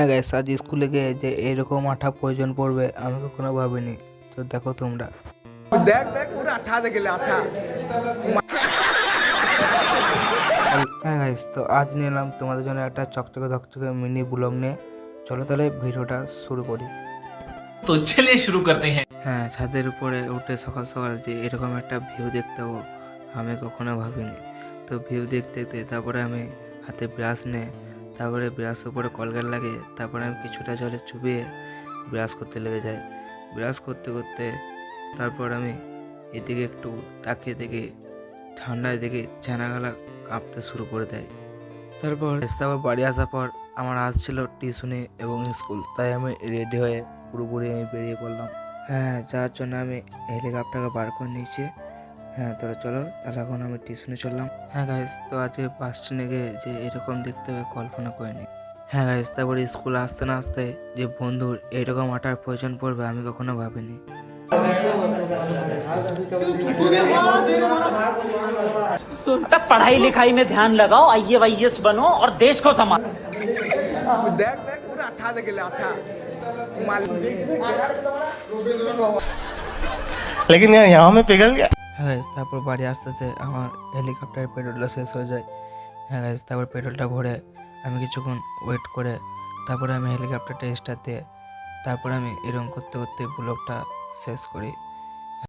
হ্যাঁ গাইস, আজ স্কুলে গিয়ে যে এরকম আঠা প্রয়োজন পড়বে আমি কখনো ভাবিনি। তো দেখো তোমরা, দেখ দেখ পুরো আঠা দে গেলে আঠা। হ্যাঁ গাইস, তো আজ নিলাম তোমাদের জন্য একটা চকচকে ধকচকে মিনি ব্লগ নিয়ে। চলো তাহলে ভিডিওটা শুরু করি। तो चलिए शुरू करते हैं। হ্যাঁ, ছাদের উপরে উঠে সকাল সকাল যে এরকম একটা ভিউ দেখতে পাবো আমি কখনো ভাবিনি। তো ভিউ দেখতে দেখতে তারপরে আমি হাতে ব্রাশ নিয়ে তারপরে ব্রাশের উপরে কলগেট লাগিয়ে তারপরে আমি কিছুটা জলে চুবিয়ে ব্রাশ করতে লেগে যাই। ব্রাশ করতে করতে তারপর আমি এদিকে একটু তাকিয়ে দেখি ঠান্ডায় দেখি ছানাগালা কাঁপতে শুরু করে দেয়। তারপর বাড়ি আসার পর আমার আজ ছিল টিউশনি এবং স্কুল, তাই আমি রেডি হয়ে পুরোপুরি আমি বেরিয়ে পড়লাম। হ্যাঁ, যাওয়ার জন্য আমি হেলিকপ্টারকে বার করে নিয়েছি। হ্যাঁ, তোরা চলো তাহলে এখন আমি টিউশনে চললাম। হ্যাঁ গাইস, তো আজকে বাস স্ট্যান্ডে গিয়ে যে এরকম দেখতে হবে কল্পনা করিনি। হ্যাঁ গাইস, তারপরে স্কুল আসতে না আসতে যে বন্ধুর এরকম আটার প্রয়োজন পড়বে আমি কখনো ভাবিনি। तब पढ़ाई लिखाई में ध्यान लगाओ, आईएएस बनो और देश को संभालो। দেখ দেখ পুরো আঠা দে গেলে আঠা মাল। लेकिन यार यहाँ में पिघल गया। হ্যাঁ গাইস, তারপর বাড়ি আসতে আসতে আমার হেলিকপ্টারের পেট্রোলটা শেষ হয়ে যায়। হ্যাঁ গাইস, তারপর পেট্রোলটা ভরে আমি কিছুক্ষণ ওয়েট করে তারপরে আমি হেলিকপ্টারটা স্টার্ট দিয়ে তারপর আমি এরকম করতে করতে ব্লগটা শেষ করি।